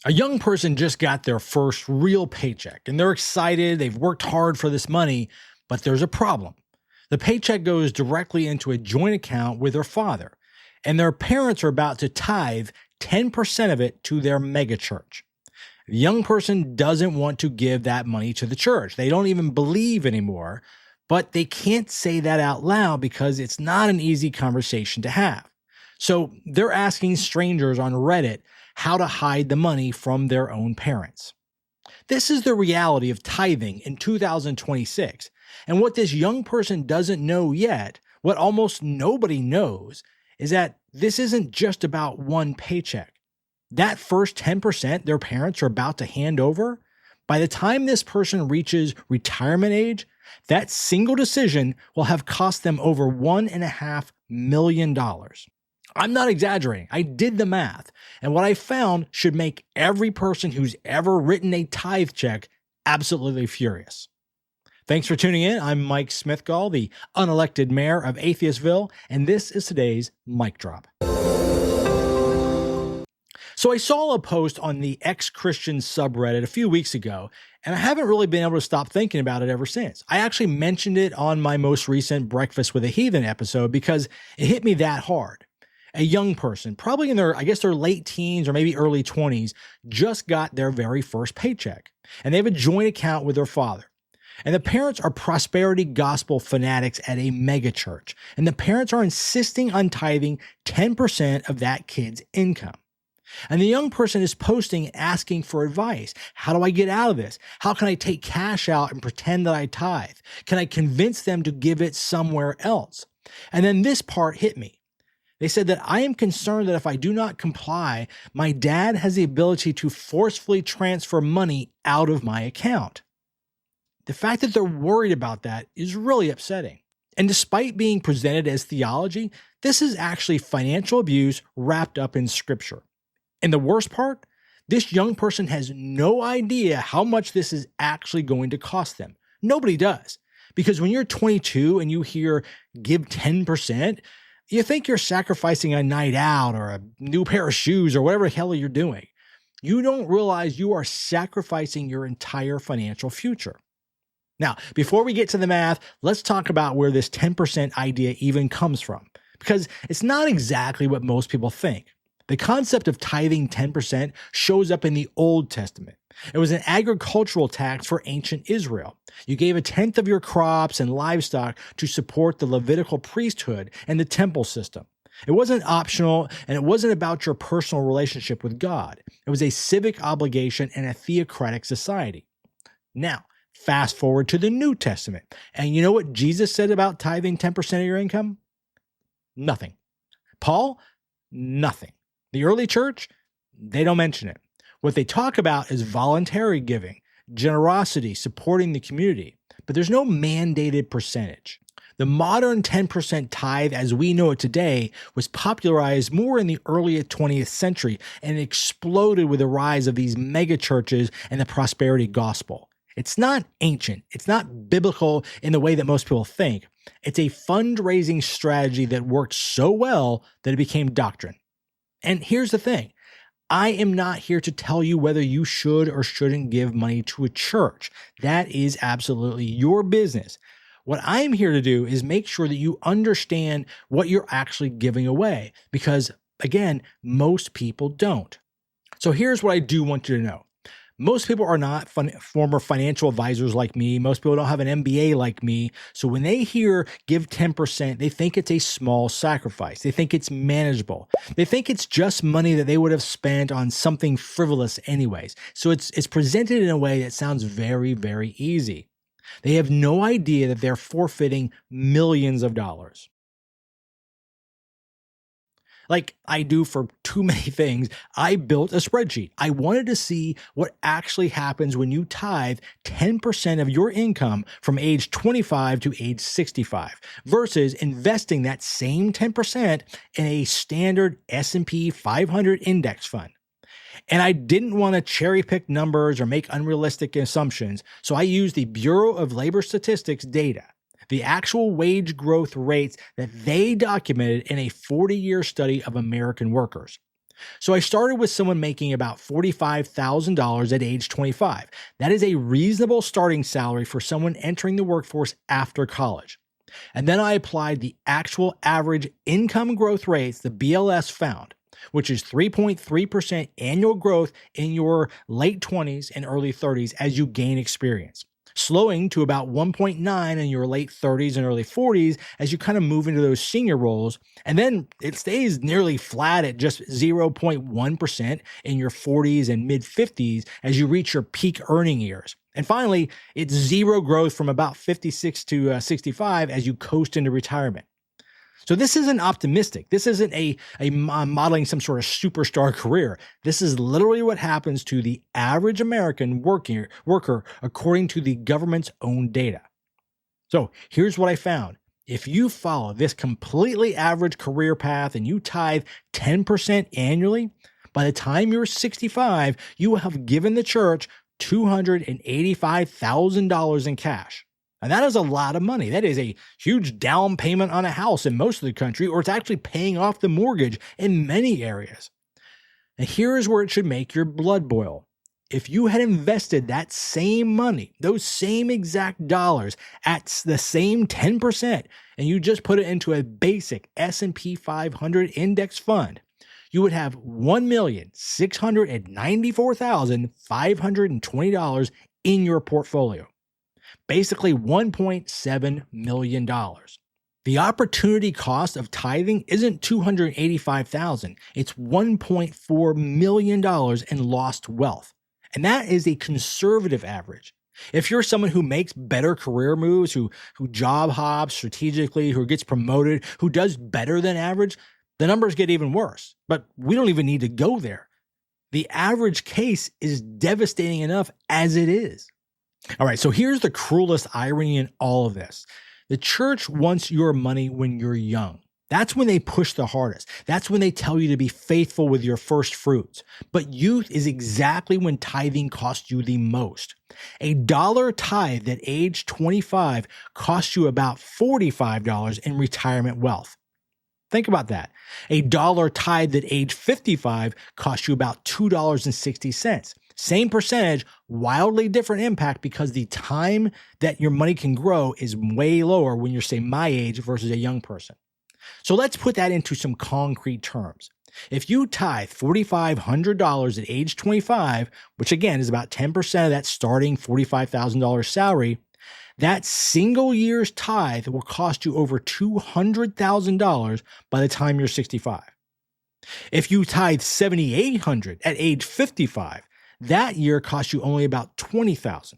A young person just got their first real paycheck and they're excited, they've worked hard for this money, but there's a problem. The paycheck goes directly into a joint account with their father, and their parents are about to tithe 10% of it to their megachurch. The young person doesn't want to give that money to the church. They don't even believe anymore, but they can't say that out loud because it's not an easy conversation to have. So they're asking strangers on Reddit how to hide the money from their own parents. This is the reality of tithing in 2026. And what this young person doesn't know yet, what almost nobody knows, is that this isn't just about one paycheck. That first 10% their parents are about to hand over, by the time this person reaches retirement age, that single decision will have cost them over $1.5 million. I'm not exaggerating. I did the math, and what I found should make every person who's ever written a tithe check absolutely furious. Thanks for tuning in. I'm Mike Smithgall, the unelected mayor of Atheistville, and this is today's Mic Drop. So I saw a post on the ex-Christian subreddit a few weeks ago, and I haven't really been able to stop thinking about it ever since. I actually mentioned it on my most recent Breakfast with a Heathen episode because it hit me that hard. A young person, probably in their late teens or maybe early 20s, just got their very first paycheck, and they have a joint account with their father. And the parents are prosperity gospel fanatics at a megachurch, and the parents are insisting on tithing 10% of that kid's income. And the young person is posting asking for advice. How do I get out of this? How can I take cash out and pretend that I tithe? Can I convince them to give it somewhere else? And then this part hit me. They said that I am concerned that if I do not comply, my dad has the ability to forcefully transfer money out of my account. The fact that they're worried about that is really upsetting. And despite being presented as theology, this is actually financial abuse wrapped up in scripture. And the worst part, this young person has no idea how much this is actually going to cost them. Nobody does. Because when you're 22 and you hear give 10%, you think you're sacrificing a night out or a new pair of shoes or whatever the hell you're doing. You don't realize you are sacrificing your entire financial future. Now, before we get to the math, let's talk about where this 10% idea even comes from, because it's not exactly what most people think. The concept of tithing 10% shows up in the Old Testament. It was an agricultural tax for ancient Israel. You gave a tenth of your crops and livestock to support the Levitical priesthood and the temple system. It wasn't optional, and it wasn't about your personal relationship with God. It was a civic obligation in a theocratic society. Now, fast forward to the New Testament, and you know what Jesus said about tithing 10% of your income? Nothing. Paul? Nothing. The early church? They don't mention it. What they talk about is voluntary giving, generosity, supporting the community, but there's no mandated percentage. The modern 10% tithe as we know it today was popularized more in the early 20th century and exploded with the rise of these mega churches and the prosperity gospel. It's not ancient. It's not biblical in the way that most people think. It's a fundraising strategy that worked so well that it became doctrine. And here's the thing. I am not here to tell you whether you should or shouldn't give money to a church. That is absolutely your business. What I'm here to do is make sure that you understand what you're actually giving away, because, again, most people don't. So here's what I do want you to know. Most people are not former financial advisors like me. Most people don't have an MBA like me. So when they hear give 10%, they think it's a small sacrifice. They think it's manageable. They think it's just money that they would have spent on something frivolous anyways. So it's presented in a way that sounds very, very easy. They have no idea that they're forfeiting millions of dollars. Like I do for too many things, I built a spreadsheet. I wanted to see what actually happens when you tithe 10% of your income from age 25 to age 65 versus investing that same 10% in a standard S&P 500 index fund. And I didn't want to cherry pick numbers or make unrealistic assumptions, so I used the Bureau of Labor Statistics data. The actual wage growth rates that they documented in a 40-year study of American workers. So I started with someone making about $45,000 at age 25. That is a reasonable starting salary for someone entering the workforce after college. And then I applied the actual average income growth rates the BLS found, which is 3.3% annual growth in your late 20s and early 30s as you gain experience, slowing to about 1.9 in your late 30s and early 40s as you kind of move into those senior roles. And then it stays nearly flat at just 0.1% in your 40s and mid 50s as you reach your peak earning years. And finally, it's zero growth from about 56 to 65 as you coast into retirement. So this isn't optimistic. This isn't a modeling some sort of superstar career. This is literally what happens to the average American worker according to the government's own data. So here's what I found. If you follow this completely average career path and you tithe 10% annually, by the time you're 65, you will have given the church $285,000 in cash. And that is a lot of money. That is a huge down payment on a house in most of the country, or it's actually paying off the mortgage in many areas. And here is where it should make your blood boil. If you had invested that same money, those same exact dollars at the same 10%, and you just put it into a basic S&P 500 index fund, you would have $1,694,520 in your portfolio. Basically $1.7 million. The opportunity cost of tithing isn't $285,000. It's $1.4 million in lost wealth. And that is a conservative average. If you're someone who makes better career moves, who job hops strategically, who gets promoted, who does better than average, the numbers get even worse. But we don't even need to go there. The average case is devastating enough as it is. All right, so here's the cruelest irony in all of this. The church wants your money when you're young. That's when they push the hardest. That's when they tell you to be faithful with your first fruits. But youth is exactly when tithing costs you the most. A dollar tithe at age 25 costs you about $45 in retirement wealth. Think about that. A dollar tithe at age 55 costs you about $2.60. Same percentage, wildly different impact because the time that your money can grow is way lower when you're, say, my age versus a young person. So let's put that into some concrete terms. If you tithe $4,500 at age 25, which again is about 10% of that starting $45,000 salary, that single year's tithe will cost you over $200,000 by the time you're 65. If you tithe $7,800 at age 55, that year costs you only about $20,000.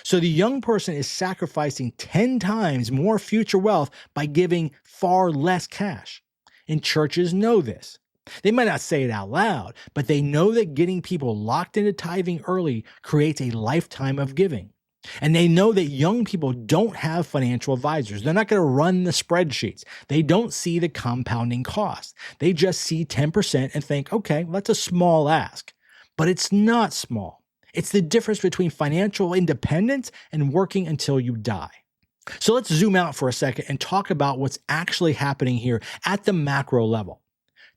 So the young person is sacrificing 10 times more future wealth by giving far less cash. And churches know this. They might not say it out loud, but they know that getting people locked into tithing early creates a lifetime of giving. And they know that young people don't have financial advisors. They're not going to run the spreadsheets. They don't see the compounding cost. They just see 10% and think, okay, that's a small ask. But it's not small. It's the difference between financial independence and working until you die. So let's zoom out for a second and talk about what's actually happening here at the macro level.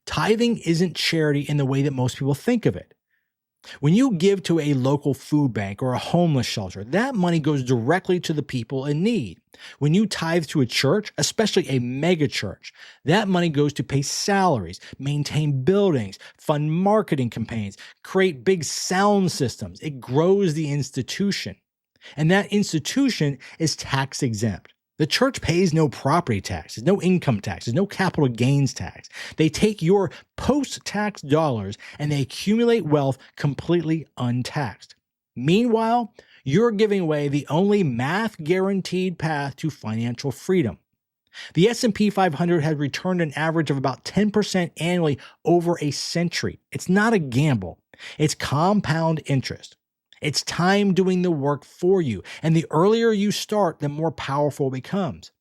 Tithing isn't charity in the way that most people think of it. When you give to a local food bank or a homeless shelter, that money goes directly to the people in need. When you tithe to a church, especially a mega church, that money goes to pay salaries, maintain buildings, fund marketing campaigns, create big sound systems. It grows the institution. And that institution is tax exempt. The church pays no property taxes, no income taxes, no capital gains tax. They take your post-tax dollars and they accumulate wealth completely untaxed. Meanwhile, you're giving away the only math-guaranteed path to financial freedom. The S&P 500 has returned an average of about 10% annually over a century. It's not a gamble. It's compound interest. It's time doing the work for you. And the earlier you start, the more powerful it becomes.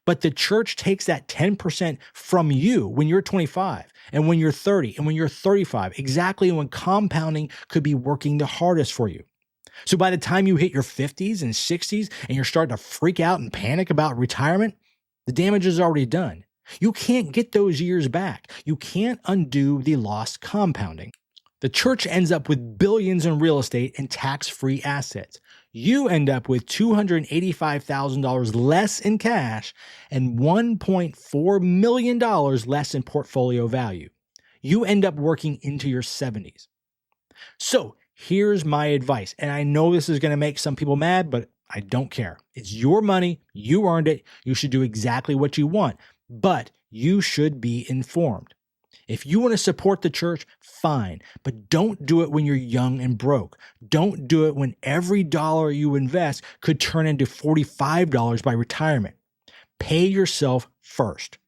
But the church takes that 10% from you when you're 25 and when you're 30 and when you're 35, exactly when compounding could be working the hardest for you. So by the time you hit your 50s and 60s and you're starting to freak out and panic about retirement, the damage is already done. You can't get those years back. You can't undo the lost compounding. The church ends up with billions in real estate and tax-free assets. You end up with $285,000 less in cash and $1.4 million less in portfolio value. You end up working into your 70s. So here's my advice, and I know this is going to make some people mad, but I don't care. It's your money. You earned it. You should do exactly what you want, but you should be informed. If you want to support the church, fine, but don't do it when you're young and broke. Don't do it when every dollar you invest could turn into $45 by retirement. Pay yourself first.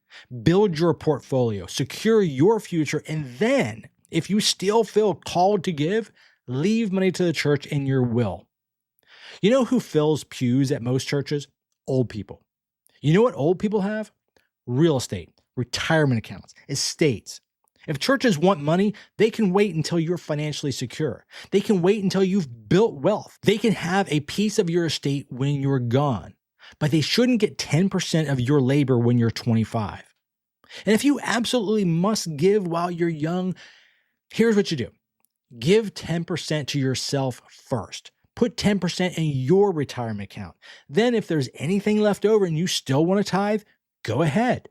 Build your portfolio, secure your future, and then, if you still feel called to give, leave money to the church in your will. You know who fills pews at most churches? Old people. You know what old people have? Real estate, retirement accounts, estates. If churches want money, they can wait until you're financially secure. They can wait until you've built wealth. They can have a piece of your estate when you're gone, but they shouldn't get 10% of your labor when you're 25. And if you absolutely must give while you're young, here's what you do. Give 10% to yourself first. Put 10% in your retirement account. Then if there's anything left over and you still want to tithe, go ahead.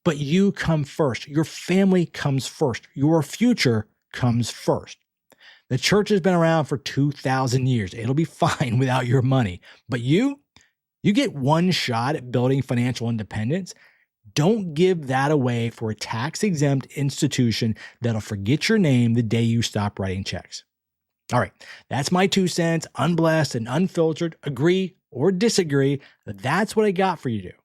But you come first. Your family comes first. Your future comes first. The church has been around for 2,000 years. It'll be fine without your money. But you get one shot at building financial independence. Don't give that away for a tax-exempt institution that'll forget your name the day you stop writing checks. All right, that's my 2 cents, unblessed and unfiltered. Agree or disagree, that's what I got for you to do.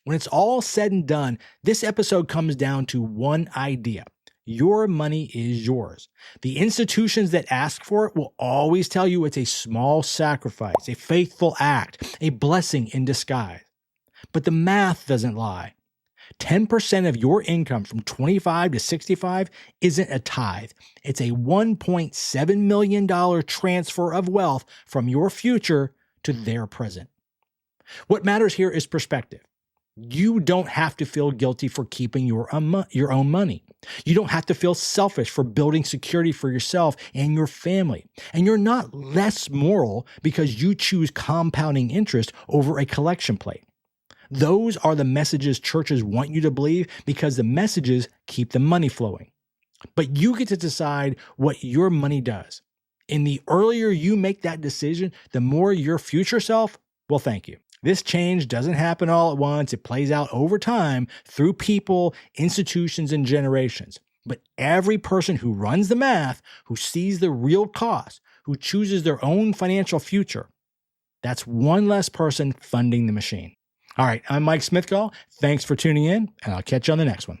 When it's all said and done, this episode comes down to one idea. Your money is yours. The institutions that ask for it will always tell you it's a small sacrifice, a faithful act, a blessing in disguise. But the math doesn't lie. 10% of your income from 25 to 65 isn't a tithe. It's a $1.7 million transfer of wealth from your future to their present. What matters here is perspective. You don't have to feel guilty for keeping your own money. You don't have to feel selfish for building security for yourself and your family. And you're not less moral because you choose compounding interest over a collection plate. Those are the messages churches want you to believe because the messages keep the money flowing. But you get to decide what your money does. And the earlier you make that decision, the more your future self will thank you. This change doesn't happen all at once. It plays out over time through people, institutions, and generations. But every person who runs the math, who sees the real cost, who chooses their own financial future, that's one less person funding the machine. All right, I'm Mike Smithgall. Thanks for tuning in, and I'll catch you on the next one.